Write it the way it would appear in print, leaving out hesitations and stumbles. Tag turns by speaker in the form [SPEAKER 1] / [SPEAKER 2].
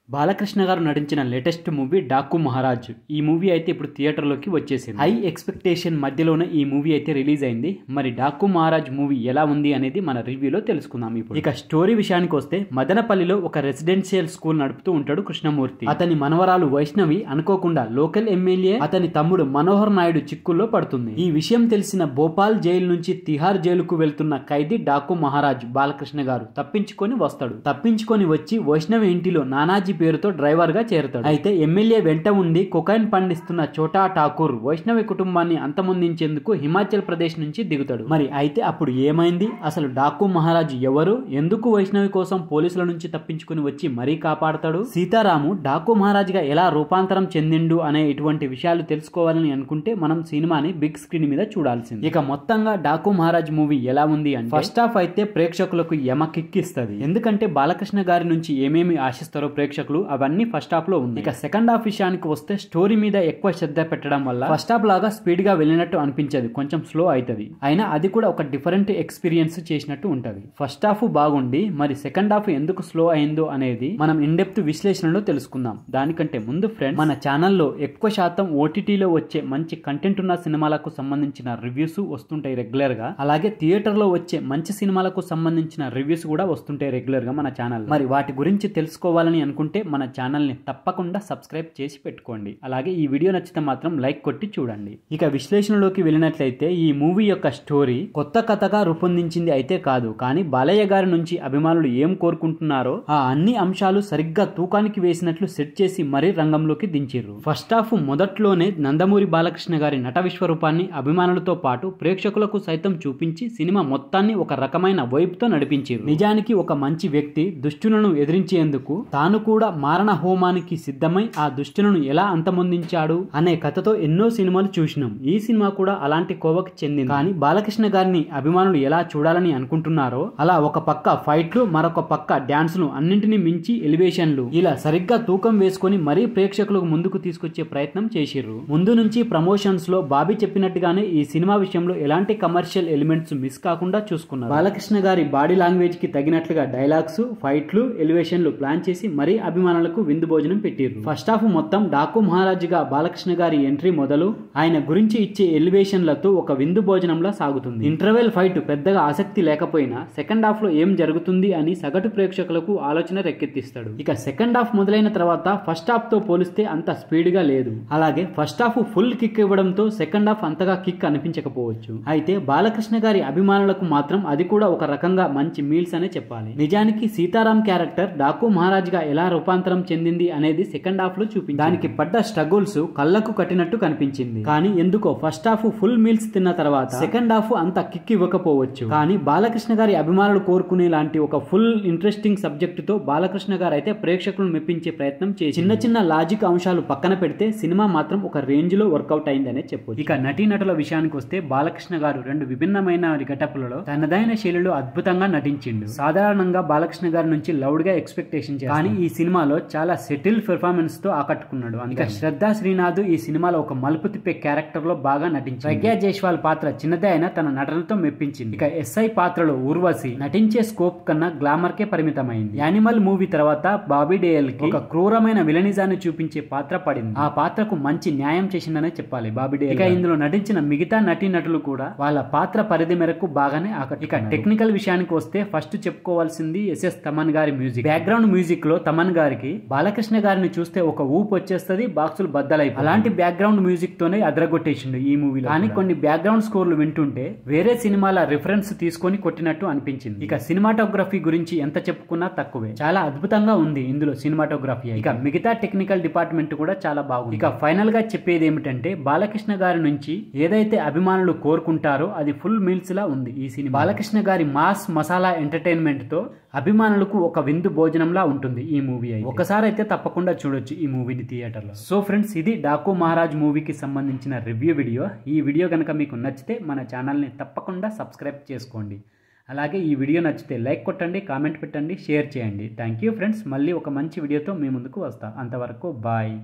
[SPEAKER 1] బాలకృష్ణ గారు నటించిన latest movie Daaku Maharaj. ఈ మూవీ అయితే ఇప్పుడు థియేటర్లోకి వచ్చేసింది. హై ఎక్స్పెక్టేషన్ మధ్యలోనే ఈ మూవీ అయితే రిలీజ్ అయింది. మరి డాకు మహారాజ్ మూవీ ఎలా ఉంది అనేది మన రివ్యూలో తెలుసుకుందాం. ఇప్పుడు ఇక స్టోరీ విషయానికి వస్తే, మదనపల్లిలో ఒక రెసిడెన్షియల్ స్కూల్ నడుపుతూ ఉంటాడు కృష్ణమూర్తి. అతని మనవరాలు వైష్ణవి అనుకోకుండా లోకల్ ఎమ్మెల్యే అతని తమ్ముడు మనోహర్ నాయుడు చిక్కుల్లో పడుతుంది. ఈ విషయం తెలిసిన భోపాల్ జైలు నుంచి తిహార్ జైలుకు వెళ్తున్న ఖైదీ డాకు మహారాజ్ బాలకృష్ణ గారు తప్పించుకొని వస్తాడు. తప్పించుకొని వచ్చి వైష్ణవి ఇంటిలో నానాజీ పేరుతో డ్రైవర్ గా చేరుతాడు. అయితే ఎమ్మెల్యే వెంట ఉండి కొకైన్ పండిస్తున్న చోటా ఠాకూర్ వైష్ణవి కుటుంబాన్ని అంతమొందించేందుకు హిమాచల్ ప్రదేశ్ నుంచి దిగుతాడు. మరి అయితే అప్పుడు ఏమైంది, అసలు డాకు మహారాజ్ ఎవరు, ఎందుకు వైష్ణవి కోసం పోలీసుల నుంచి తప్పించుకుని వచ్చి మరీ కాపాడతాడు, సీతారాము డాకు మహారాజ్ గా ఎలా రూపాంతరం చెందిండు అనే ఇటువంటి విషయాలు తెలుసుకోవాలని అనుకుంటే మనం సినిమాని బిగ్ స్క్రీన్ మీద చూడాల్సింది. ఇక మొత్తంగా డాకు మహారాజ్ మూవీ ఎలా ఉంది అంటే, ఫస్ట్ హాఫ్ అయితే ప్రేక్షకులకు యమ కిక్కిస్తుంది. ఎందుకంటే బాలకృష్ణ గారి నుంచి ఏమేమి ఆశిస్తారో ప్రేక్షకులు అవన్నీ ఫస్ట్ హాఫ్ లో ఉంది. ఇక సెకండ్ హాఫ్ విషయానికి వస్తే, స్టోరీ మీద ఎక్కువ శ్రద్ధ పెట్టడం వల్ల ఫస్ట్ హాఫ్ లాగా స్పీడ్ గా వెళ్ళినట్టు అనిపించదు, కొంచెం స్లో అవుతుంది. అయినా అది కూడా ఒక డిఫరెంట్ ఎక్స్పీరియన్స్ చేసినట్టు ఉంటది. ఫస్ట్ హాఫ్ బాగుండి మరి సెకండ్ హాఫ్ ఎందుకు స్లో అయిందో అనేది మనం ఇన్ డెప్త్ విశ్లేషణలో తెలుసుకుందాం. దానికంటే ముందు ఫ్రెండ్స్, మన ఛానల్లో ఎక్కువ శాతం ఓటీటీలో వచ్చే మంచి కంటెంట్ ఉన్న సినిమాలకు సంబంధించిన రివ్యూస్ వస్తుంటాయి రెగ్యులర్ గా. అలాగే థియేటర్ లో వచ్చే మంచి సినిమాలకు సంబంధించిన రివ్యూస్ కూడా వస్తుంటాయి రెగ్యులర్ గా మన ఛానల్. మరి వాటి గురించి తెలుసుకోవాలని అనుకుంటే మన ఛానల్ ని తప్పకుండా సబ్స్క్రైబ్ చేసి పెట్టుకోండి. అలాగే ఈ వీడియో నచ్చితే మాత్రం లైక్ కొట్టి చూడండి. ఇక విశ్లేషణలోకి వెళ్ళినట్లయితే, ఈ మూవీ యొక్క స్టోరీ కొత్త కథగా రూపొందించింది అయితే కాదు, కానీ బాలయ్య గారి నుంచి అభిమానులు ఏం కోరుకుంటున్నారో ఆ అన్ని అంశాలు సరిగ్గా తూకానికి వేసినట్లు సెట్ చేసి మరీ రంగంలోకి దించారు. ఫస్ట్ హాఫ్ మొదట్లోనే నందమూరి బాలకృష్ణ గారి నట విశ్వరూపాన్ని అభిమానులతో పాటు ప్రేక్షకులకు సైతం చూపించి సినిమా మొత్తాన్ని ఒక రకమైన వైబ్ తో నడిపించారు. నిజానికి ఒక మంచి వ్యక్తి దుష్టులను ఎదిరించేందుకు తాను కూడా మారణ హోమానికి సిద్ధమై ఆ దుష్టులను ఎలా అంతమొందించాడు అనే కథతో ఎన్నో సినిమాలు చూసినాం. ఈ సినిమా కూడా అలాంటి కోవకి చెందింది. కానీ బాలకృష్ణ గారిని అభిమానులు ఎలా చూడాలని అనుకుంటున్నారో అలా ఒక పక్క ఫైట్లు, మరొక పక్క డాన్సులు, అన్నింటినీ మించి ఎలివేషన్లు, ఇలా సరిగ్గా తూకం వేసుకొని మరీ ప్రేక్షకులకు ముందుకు తీసుకొచ్చే ప్రయత్నం చేసిర్రు. ముందు నుంచి ప్రమోషన్స్ లో బాబీ చెప్పినట్టుగానే ఈ సినిమా విషయంలో ఎలాంటి కమర్షియల్ ఎలిమెంట్స్ మిస్ కాకుండా చూసుకున్నారు. బాలకృష్ణ గారి బాడీ లాంగ్వేజ్ కి తగినట్లుగా డైలాగ్స్, ఫైట్లు, ఎలివేషన్లు ప్లాన్ చేసి మరీ అభిమానులకు విందు భోజనం పెట్టిర్రు. ఫస్ట్ హాఫ్ మొత్తం డాకు మహారాజ్ గా బాలకృష్ణ గారి ఎంట్రీ మొదలు ఆయన గురించి ఇచ్చే ఎలివేషన్లతో ఒక విందు భోజనంలా సాగుతుంది. ఇంటర్వెల్ ఫైట్ పెద్దగా ఆసక్తి లేకపోయినా సెకండ్ హాఫ్ లో ఏం జరుగుతుంది అని సగటు ప్రేక్షకులకు ఆలోచన రెక్కెత్తిస్తాడు. ఇక సెకండ్ హాఫ్ మొదలైన తర్వాత ఫస్ట్ హాఫ్ తో పోలిస్తే అంత స్పీడ్ గా లేదు. అలాగే ఫస్ట్ హాఫ్ ఫుల్ కిక్ ఇవ్వడంతో సెకండ్ హాఫ్ అంతగా కిక్ అనిపించకపోవచ్చు. అయితే బాలకృష్ణ గారి అభిమానులకు మాత్రం అది కూడా ఒక రకంగా మంచి మీల్స్ అనే చెప్పాలి. నిజానికి సీతారాం క్యారెక్టర్ డాకు మహారాజ్ గా ఎలా రూపాంతరం చెందింది అనేది సెకండ్ హాఫ్ లో చూపించింది. దానికి పడ్డ స్ట్రగుల్స్ కళ్ళకు కట్టినట్టు కనిపించింది. కానీ ఎందుకో ఫస్ట్ హాఫ్ ఫుల్ మీల్స్ తిన్న తర్వాత సెకండ్ హాఫ్ అంత కిక్ ఇవ్వకపోవచ్చు. కానీ బాలకృష్ణ గారి అభిమానులు కోరుకునే లాంటి ఒక ఫుల్ ఇంట్రెస్టింగ్ సబ్జెక్ట్ తో బాలకృష్ణ గారు అయితే ప్రేక్షకులను మెప్పించే ప్రయత్నం చేసి చిన్న చిన్న లాజిక్ అంశాలు పక్కన పెడితే సినిమా మాత్రం ఒక రేంజ్ లో వర్కౌట్ అయిందనే చెప్పొచ్చు. ఇక నటీనటుల విషయానికి వస్తే, బాలకృష్ణ గారు రెండు విభిన్నమైన గెటప్లలో తనదైన శైలిలో అద్భుతంగా నటించిండు. సాధారణంగా బాలకృష్ణ గారి నుంచి లౌడ్ గా ఎక్స్పెక్టేషన్ చేశారు, కానీ ఈ సినిమాలో చాలా సెటిల్ పెర్ఫార్మెన్స్ తో ఆకట్టుకున్నాడు. ఇక శ్రద్ధా శ్రీనాథ్ ఈ సినిమాలో ఒక మలుపు తిప్పే క్యారెక్టర్ లో బాగా నటించారు. ప్రజ్ఞా జైస్వాల్ పాత్ర చిన్నదే అయినా తన నటనతో మెప్పించింది. ఇక ఎస్ఐ పాత్రలో ఊర్వశి నటించే స్కోప్ కన్నా గ్లామర్ కే పరిమితమైంది. యానిమల్ మూవీ తర్వాత బాబీ డేయల్ కి ఒక క్రూరమైన విలనిజాన్ని చూపించే పాత్ర పడింది. ఆ పాత్రకు మంచి న్యాయం చేసిందనే చెప్పాలి బాబీ డేయల్. ఇక ఇందులో నటించిన మిగతా నటీనటులు కూడా వాళ్ళ పాత్ర పరిధి మేరకు బాగానే ఆకట్టుకున్నారు. ఇక టెక్నికల్ విషయానికి వస్తే, ఫస్ట్ చెప్పుకోవాల్సింది ఎస్ఎస్ తమన్ గారి మ్యూజిక్. బ్యాక్గ్రౌండ్ మ్యూజిక్ లో తమన్ గారికి బాలకృష్ణ గారిని చూస్తే ఒక ఊపు వచ్చేస్తుంది, బాక్సులు బద్దలైపోయి. అలాంటి బ్యాక్గ్రౌండ్ మ్యూజిక్ తోనే అదరగొట్టేసిండు ఈ మూవీలో. కానీ కొన్ని బ్యాక్గ్రౌండ్ స్కోర్లు వింటుంటే వేరే సినిమాల రిఫరెన్స్ తీసుకొని కొట్టినట్టు అనిపించింది. ఇక సినిమాటోగ్రఫీ గురించి ఎంత చెప్పుకున్నా తక్కువే, చాలా అద్భుతంగా ఉంది ఇందులో సినిమాటోగ్రఫీ. ఇక మిగతా టెక్నికల్ డిపార్ట్మెంట్ కూడా చాలా బాగుంది. ఇక ఫైనల్ గా చెప్పేది ఏమిటంటే, బాలకృష్ణ గారి నుంచి ఏదైతే అభిమానులు కోరుకుంటారో అది ఫుల్ మీల్స్ లా ఉంది ఈ సినిమా. బాలకృష్ణ గారి మాస్ మసాలా ఎంటర్టైన్మెంట్ తో అభిమానులకు ఒక విందు భోజనంలా ఉంటుంది ఈ మూవీ. ఒకసారి అయితే తప్పకుండా చూడొచ్చు ఈ మూవీని థియేటర్ లో. సో ఫ్రెండ్స్, ఇది డాకు మహారాజ్ మూవీకి సంబంధించిన రివ్యూ వీడియో. ఈ వీడియో కనుక మీకు నచ్చితే మన ఛానల్ని తప్పకుండా సబ్స్క్రైబ్ చేసుకోండి. అలాగే ఈ వీడియో నచ్చితే లైక్ కొట్టండి, కామెంట్ పెట్టండి, షేర్ చేయండి. Thank you friends. మళ్ళీ ఒక మంచి వీడియోతో మీ ముందుకు వస్తా. అంతవరకు బాయ్.